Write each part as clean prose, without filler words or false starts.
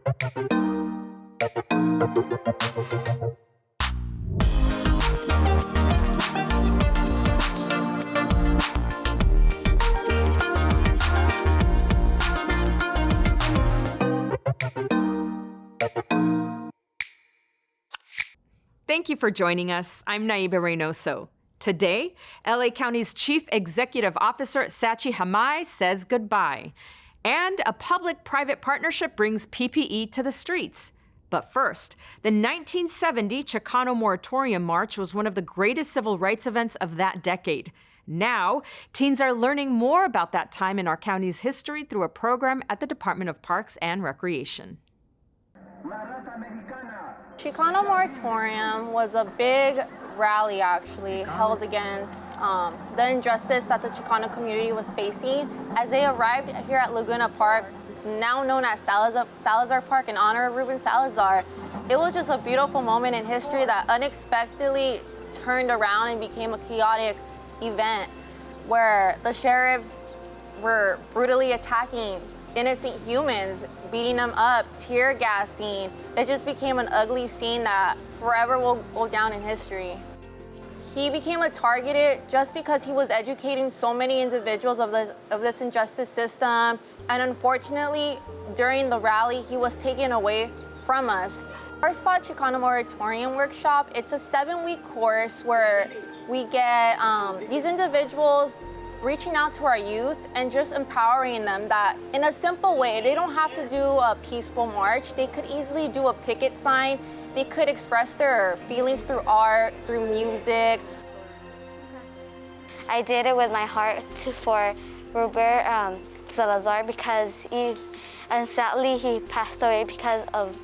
Thank you for joining us. I'm Naiba Reynoso. Today, LA County's Chief Executive Officer Sachi Hamai says goodbye. And a public-private partnership brings PPE to the streets. But first, the 1970 Chicano Moratorium March was one of the greatest civil rights events of that decade. Now, teens are learning more about that time in our county's history through a program at the Department of Parks and Recreation. Chicano Moratorium was a big rally, actually, held against the injustice that the Chicano community was facing. As they arrived here at Laguna Park, now known as Salazar Park in honor of Ruben Salazar, it was just a beautiful moment in history that unexpectedly turned around and became a chaotic event where the sheriffs were brutally attacking innocent humans, beating them up, tear gassing. It just became an ugly scene that forever will go down in history. He became a targeted just because he was educating so many individuals of this injustice system. And unfortunately, during the rally, he was taken away from us. Our Spot Chicano Moratorium Workshop, it's a 7-week course where we get these individuals reaching out to our youth and just empowering them that in a simple way, they don't have to do a peaceful march. They could easily do a picket sign. They could express their feelings through art, through music. I did it with my heart for Ruben Salazar because sadly he passed away because of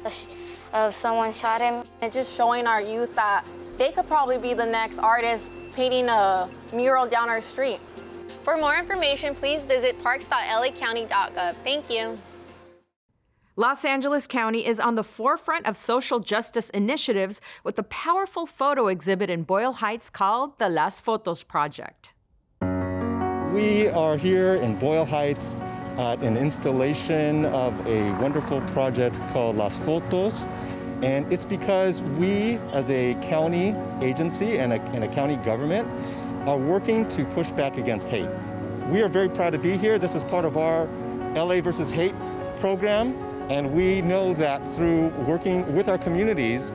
someone shot him. And just showing our youth that they could probably be the next artist painting a mural down our street. For more information, please visit parks.lacounty.gov. Thank you. Los Angeles County is on the forefront of social justice initiatives with a powerful photo exhibit in Boyle Heights called the Las Fotos Project. We are here in Boyle Heights at an installation of a wonderful project called Las Fotos. And it's because we, as a county agency and a county government, are working to push back against hate. We are very proud to be here. This is part of our LA versus Hate program. And we know that through working with our communities,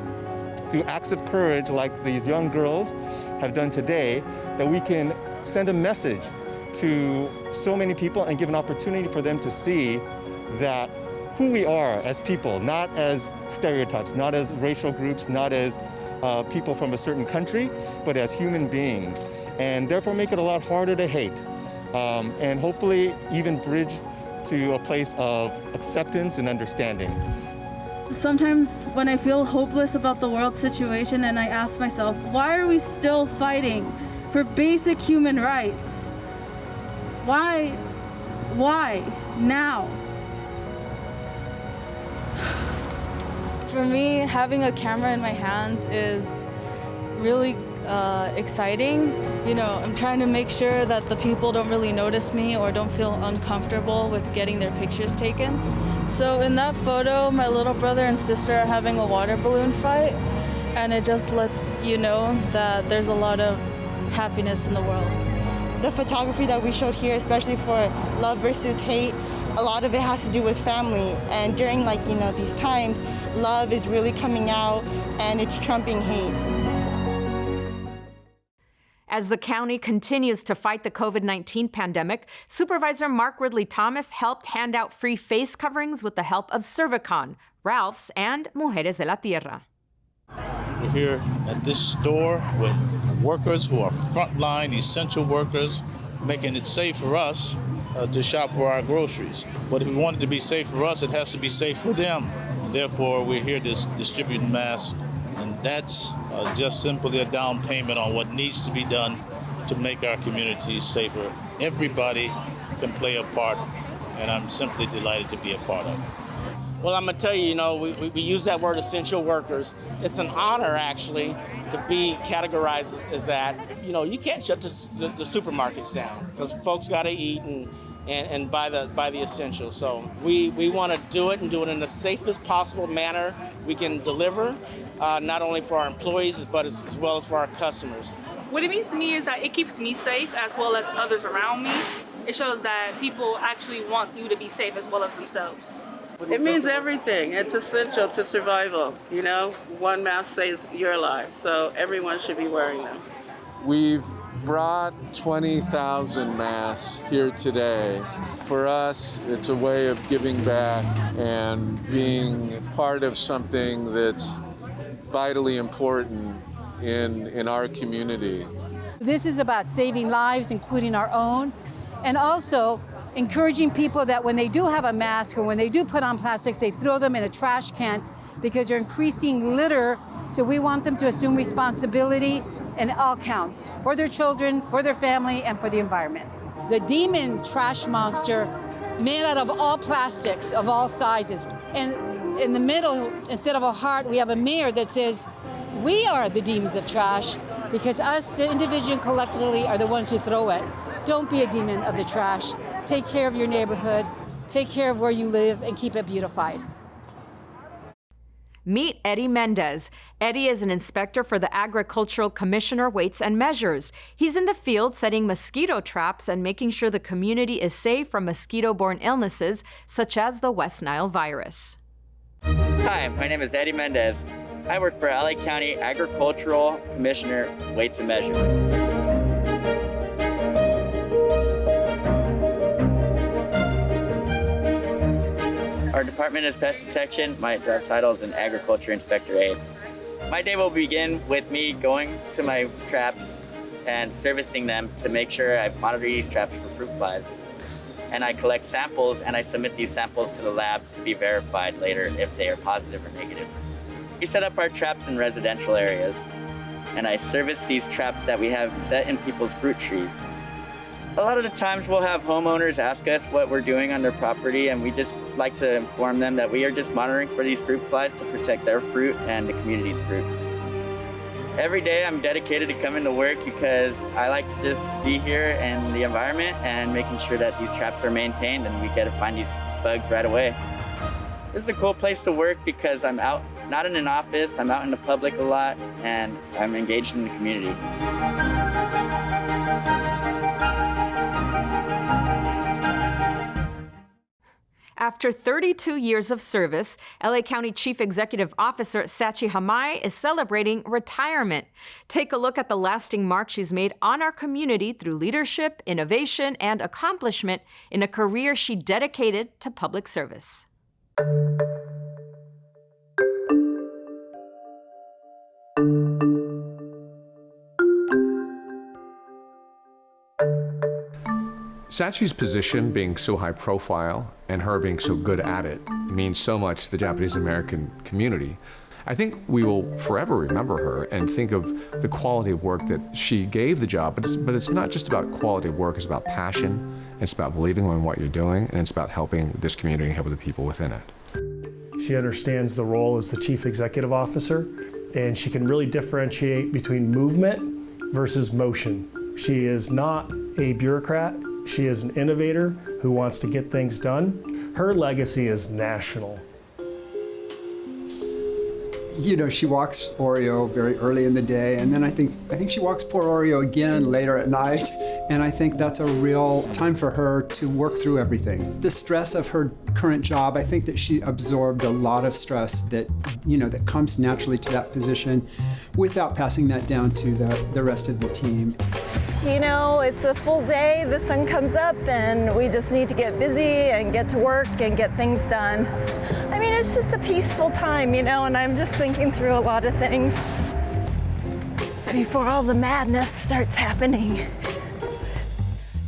through acts of courage like these young girls have done today, that we can send a message to so many people and give an opportunity for them to see that who we are as people, not as stereotypes, not as racial groups, not as people from a certain country, but as human beings. And therefore make it a lot harder to hate, and hopefully even bridge to a place of acceptance and understanding. Sometimes when I feel hopeless about the world situation and I ask myself, why are we still fighting for basic human rights? Why? Why? Now? For me, having a camera in my hands is really exciting. You know, I'm trying to make sure that the people don't really notice me or don't feel uncomfortable with getting their pictures taken. So in that photo, my little brother and sister are having a water balloon fight, and it just lets you know that there's a lot of happiness in the world. The photography that we showed here, especially for Love versus Hate, a lot of it has to do with family. And during these times, love is really coming out and it's trumping hate. As the county continues to fight the COVID-19 pandemic, Supervisor Mark Ridley Thomas helped hand out free face coverings with the help of Cervicon, Ralph's, and Mujeres de la Tierra. We're here at this store with workers who are frontline, essential workers, making it safe for us to shop for our groceries. But if we want it to be safe for us, it has to be safe for them. Therefore, we're here to distribute masks, and that's just simply a down payment on what needs to be done to make our communities safer. Everybody can play a part, and I'm simply delighted to be a part of it. Well, I'm gonna tell you, we use that word essential workers. It's an honor, actually, to be categorized as that. You can't shut the supermarkets down because folks gotta eat and buy the essentials. So we want to do it and do it in the safest possible manner we can deliver, not only for our employees, but as well as for our customers. What it means to me is that it keeps me safe as well as others around me. It shows that people actually want you to be safe as well as themselves. It means everything. It's essential to survival. You know, one mask saves your life, so everyone should be wearing them. We've brought 20,000 masks here today. For us, it's a way of giving back and being part of something that's vitally important in our community. This is about saving lives, including our own, and also encouraging people that when they do have a mask or when they do put on plastics, they throw them in a trash can because they're increasing litter. So we want them to assume responsibility in all counts for their children, for their family, and for the environment. The demon trash monster made out of all plastics of all sizes. And in the middle, instead of a heart, we have a mirror that says, we are the demons of trash because us, the individual and collectively, are the ones who throw it. Don't be a demon of the trash. Take care of your neighborhood, take care of where you live, and keep it beautified. Meet Eddie Mendes. Eddie is an inspector for the Agricultural Commissioner Weights and Measures. He's in the field setting mosquito traps and making sure the community is safe from mosquito-borne illnesses such as the West Nile virus. Hi, my name is Eddie Mendes. I work for LA County Agricultural Commissioner Weights and Measures. Our department is pest detection. My job title is an agriculture inspector aide. My day will begin with me going to my traps and servicing them to make sure I monitor these traps for fruit flies. And I collect samples and I submit these samples to the lab to be verified later if they are positive or negative. We set up our traps in residential areas and I service these traps that we have set in people's fruit trees. A lot of the times we'll have homeowners ask us what we're doing on their property, and we just like to inform them that we are just monitoring for these fruit flies to protect their fruit and the community's fruit. Every day I'm dedicated to coming to work because I like to just be here in the environment and making sure that these traps are maintained and we get to find these bugs right away. This is a cool place to work because I'm out, not in an office, I'm out in the public a lot, and I'm engaged in the community. After 32 years of service, LA County Chief Executive Officer Sachi Hamai is celebrating retirement. Take a look at the lasting mark she's made on our community through leadership, innovation, and accomplishment in a career she dedicated to public service. Sachi's position being so high profile and her being so good at it means so much to the Japanese American community. I think we will forever remember her and think of the quality of work that she gave the job, but it's not just about quality of work, it's about passion, it's about believing in what you're doing, and it's about helping this community and helping the people within it. She understands the role as the Chief Executive Officer, and she can really differentiate between movement versus motion. She is not a bureaucrat. She is an innovator who wants to get things done. Her legacy is national. You know, she walks Oreo very early in the day, and then I think she walks poor Oreo again later at night, and I think that's a real time for her to work through everything. The stress of her current job, I think that she absorbed a lot of stress that, you know, that comes naturally to that position without passing that down to the rest of the team. You know, it's a full day, the sun comes up, and we just need to get busy and get to work and get things done. I mean, it's just a peaceful time, you know, and I'm just thinking through a lot of things. So before all the madness starts happening.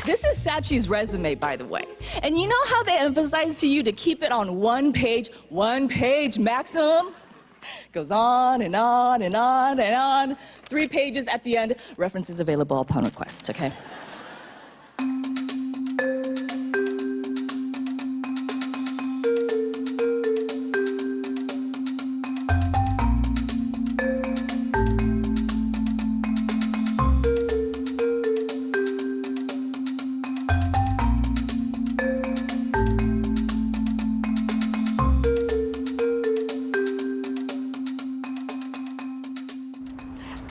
This is Sachi's resume, by the way. And you know how they emphasize to you to keep it on one page maximum? Goes on and on and on and on. 3 pages at the end, references available upon request, okay?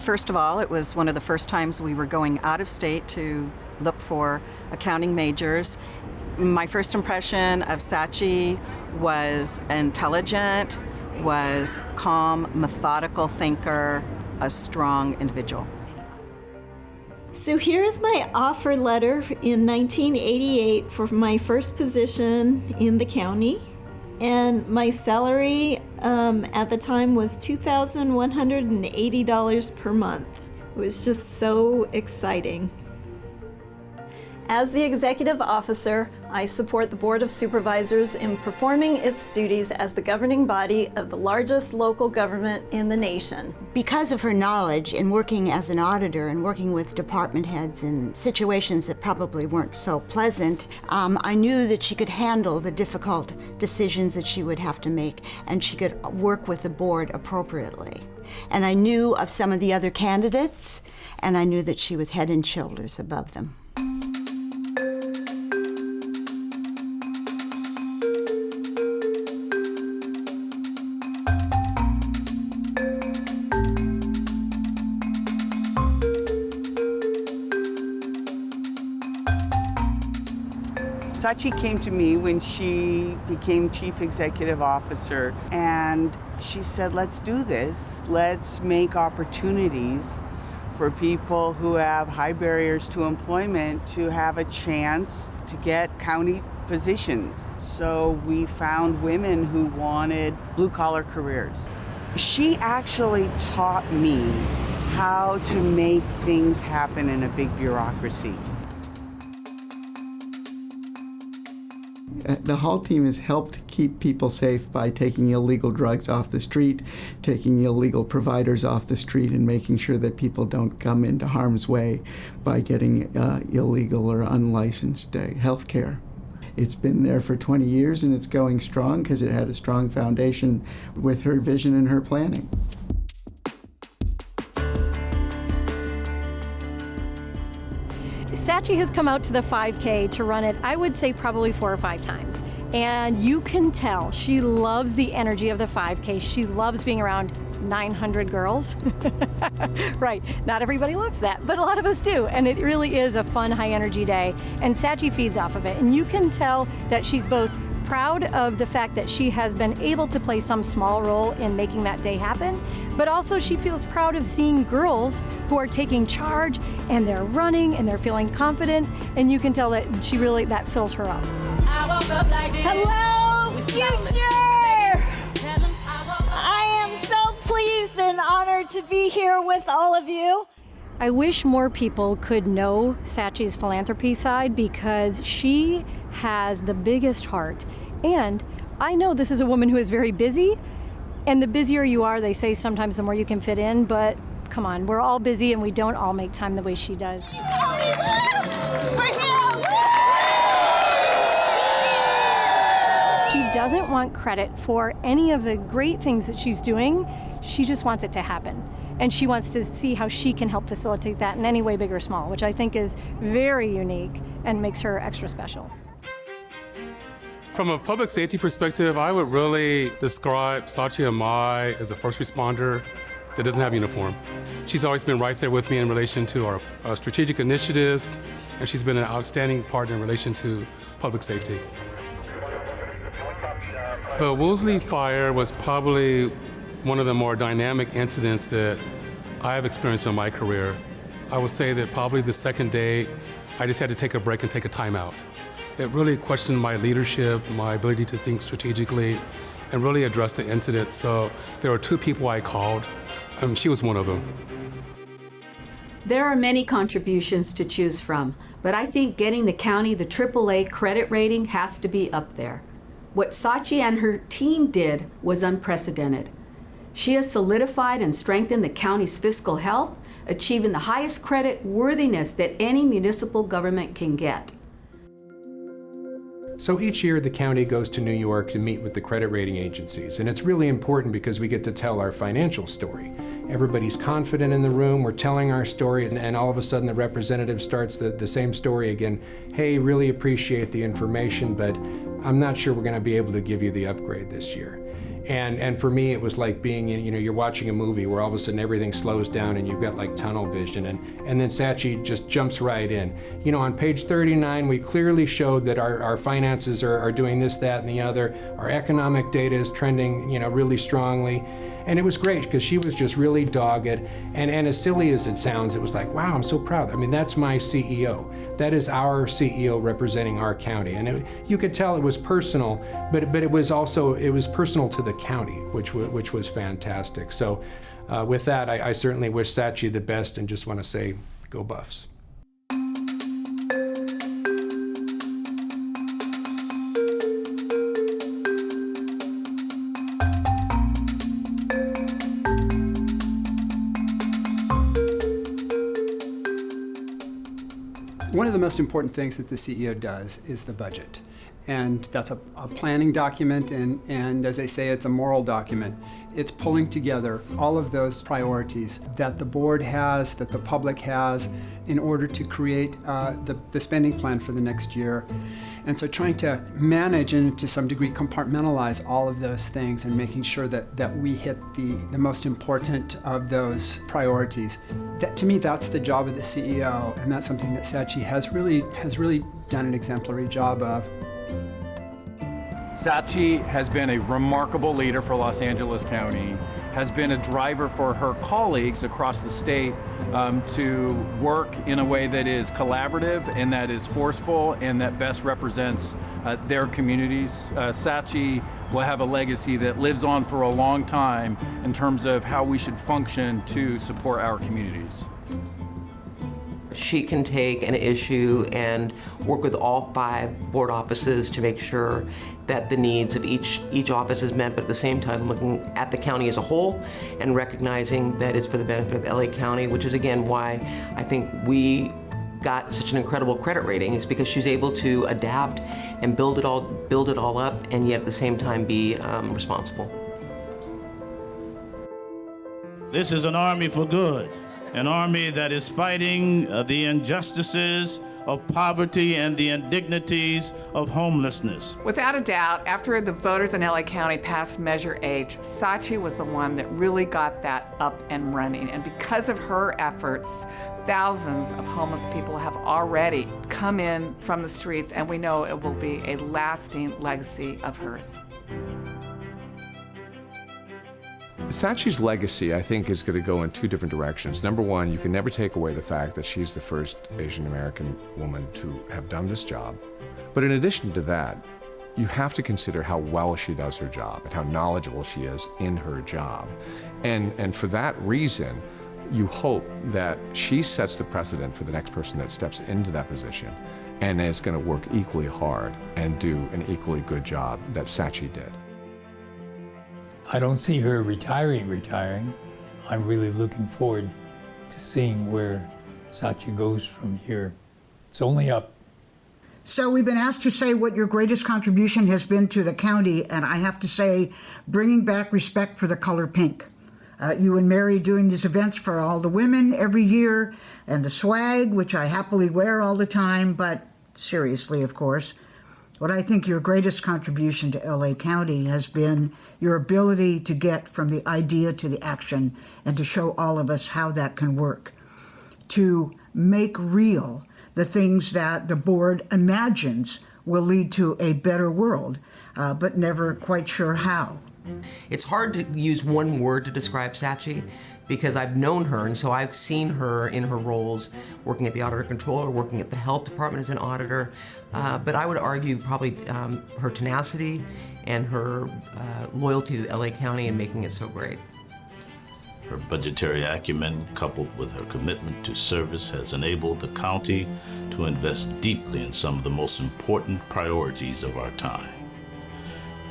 First of all, it was one of the first times we were going out of state to look for accounting majors. My first impression of Sachi was intelligent, was calm, methodical thinker, a strong individual. So here's my offer letter in 1988 for my first position in the county. And my salary at the time was $2,180 per month. It was just so exciting. As the executive officer, I support the Board of Supervisors in performing its duties as the governing body of the largest local government in the nation. Because of her knowledge in working as an auditor and working with department heads in situations that probably weren't so pleasant, I knew that she could handle the difficult decisions that she would have to make, and she could work with the board appropriately. And I knew of some of the other candidates, and I knew that she was head and shoulders above them. Sachi came to me when she became Chief Executive Officer, and she said, let's do this. Let's make opportunities for people who have high barriers to employment to have a chance to get county positions. So we found women who wanted blue-collar careers. She actually taught me how to make things happen in a big bureaucracy. The Hall team has helped keep people safe by taking illegal drugs off the street, taking illegal providers off the street, and making sure that people don't come into harm's way by getting illegal or unlicensed health care. It's been there for 20 years, and it's going strong because it had a strong foundation with her vision and her planning. Sachi has come out to the 5K to run it, I would say probably 4 or 5 times. And you can tell she loves the energy of the 5K. She loves being around 900 girls. Right, not everybody loves that, but a lot of us do. And it really is a fun, high energy day. And Sachi feeds off of it. And you can tell that she's both proud of the fact that she has been able to play some small role in making that day happen, but also she feels proud of seeing girls who are taking charge and they're running and they're feeling confident, and you can tell that she really, that fills her up. Hello, future! I am so pleased and honored to be here with all of you. I wish more people could know Sachi's philanthropy side, because she has the biggest heart. And I know this is a woman who is very busy, and the busier you are, they say sometimes the more you can fit in, but come on, we're all busy and we don't all make time the way she does. She doesn't want credit for any of the great things that she's doing. She just wants it to happen. And she wants to see how she can help facilitate that in any way, big or small, which I think is very unique and makes her extra special. From a public safety perspective, I would really describe Sachi Hamai as a first responder that doesn't have a uniform. She's always been right there with me in relation to our strategic initiatives, and she's been an outstanding partner in relation to public safety. The Wolseley Fire was probably one of the more dynamic incidents that I have experienced in my career. I would say that probably the second day, I just had to take a break and take a time out. It really questioned my leadership, my ability to think strategically, and really address the incident. So there were 2 people I called. She was one of them. There are many contributions to choose from, but I think getting the county the AAA credit rating has to be up there. What Sachi and her team did was unprecedented. She has solidified and strengthened the county's fiscal health, achieving the highest credit worthiness that any municipal government can get. So each year the county goes to New York to meet with the credit rating agencies, and it's really important because we get to tell our financial story. Everybody's confident in the room, we're telling our story, and all of a sudden the representative starts the same story again. Hey, really appreciate the information, but I'm not sure we're going to be able to give you the upgrade this year. And for me, it was like being in, you're watching a movie where all of a sudden everything slows down and you've got like tunnel vision. And then Sachi just jumps right in. On page 39, we clearly showed that our finances are doing this, that, and the other. Our economic data is trending, really strongly. And it was great because she was just really dogged. And as silly as it sounds, it was like, wow, I'm so proud. I mean, that's my CEO. That is our CEO representing our county. And you could tell it was personal, but it was personal to the county, which was fantastic. So with that, I certainly wish Sachi the best and just want to say, go Buffs. One of the most important things that the CEO does is the budget. And that's a planning document, and as they say, it's a moral document. It's pulling together all of those priorities that the board has, that the public has, in order to create the spending plan for the next year. And so trying to manage and to some degree compartmentalize all of those things and making sure that we hit the most important of those priorities. That, to me, that's the job of the CEO, and that's something that Sachi has really done an exemplary job of. Sachi has been a remarkable leader for Los Angeles County, has been a driver for her colleagues across the state to work in a way that is collaborative and that is forceful and that best represents their communities. Sachi will have a legacy that lives on for a long time in terms of how we should function to support our communities. She can take an issue and work with all 5 board offices to make sure that the needs of each office is met, but at the same time looking at the county as a whole and recognizing that it's for the benefit of LA County, which is again why I think we got such an incredible credit rating, is because she's able to adapt and build it all up and yet at the same time be responsible. This is an army for good. An army that is fighting the injustices of poverty and the indignities of homelessness. Without a doubt, after the voters in LA County passed Measure H, Sachi was the one that really got that up and running. And because of her efforts, thousands of homeless people have already come in from the streets, and we know it will be a lasting legacy of hers. Sachi's legacy, I think, is going to go in 2 different directions. Number one, you can never take away the fact that she's the first Asian American woman to have done this job. But in addition to that, you have to consider how well she does her job and how knowledgeable she is in her job. And for that reason, you hope that she sets the precedent for the next person that steps into that position and is going to work equally hard and do an equally good job that Sachi did. I don't see her retiring. I'm really looking forward to seeing where Sachi goes from here. It's only up. So we've been asked to say what your greatest contribution has been to the county, and I have to say, bringing back respect for the color pink. You and Mary doing these events for all the women every year, and the swag, which I happily wear all the time, but seriously, of course. What I think your greatest contribution to LA County has been your ability to get from the idea to the action and to show all of us how that can work. To make real the things that the board imagines will lead to a better world, but never quite sure how. It's hard to use one word to describe Sachi because I've known her, and so I've seen her in her roles working at the auditor controller, working at the health department as an auditor, but I would argue probably her tenacity and her loyalty to the LA County and making it so great. Her budgetary acumen, coupled with her commitment to service, has enabled the county to invest deeply in some of the most important priorities of our time.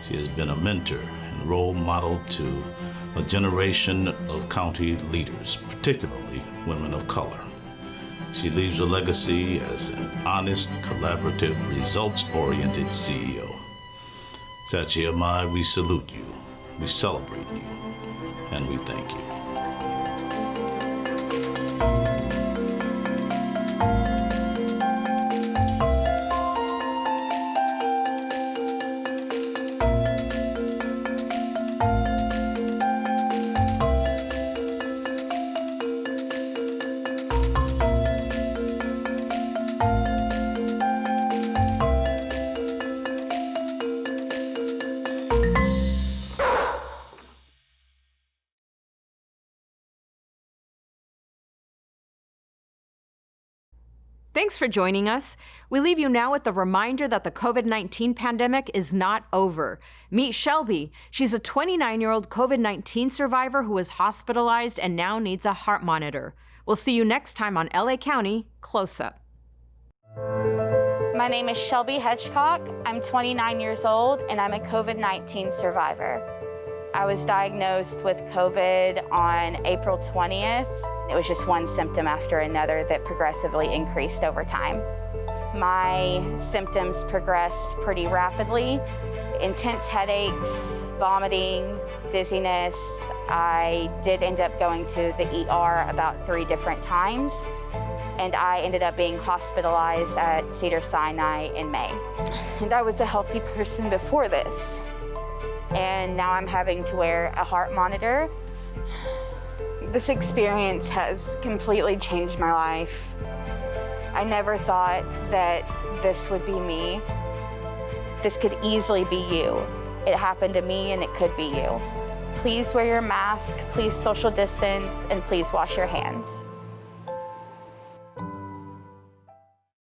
She has been a mentor and role model to a generation of county leaders, particularly women of color. She leaves a legacy as an honest, collaborative, results-oriented CEO. Sachi Hamai, we salute you, we celebrate you, and we thank you. Thanks for joining us. We leave you now with the reminder that the COVID-19 pandemic is not over. Meet Shelby. She's a 29-year-old COVID-19 survivor who was hospitalized and now needs a heart monitor. We'll see you next time on LA County Close Up. My name is Shelby Hedgecock. I'm 29 years old and I'm a COVID-19 survivor. I was diagnosed with COVID on April 20th. It was just one symptom after another that progressively increased over time. My symptoms progressed pretty rapidly. Intense headaches, vomiting, dizziness. I did end up going to the ER about 3 different times, and I ended up being hospitalized at Cedars-Sinai in May. And I was a healthy person before this. And now I'm having to wear a heart monitor. This experience has completely changed my life. I never thought that this would be me. This could easily be you. It happened to me and it could be you. Please wear your mask, please social distance, and please wash your hands.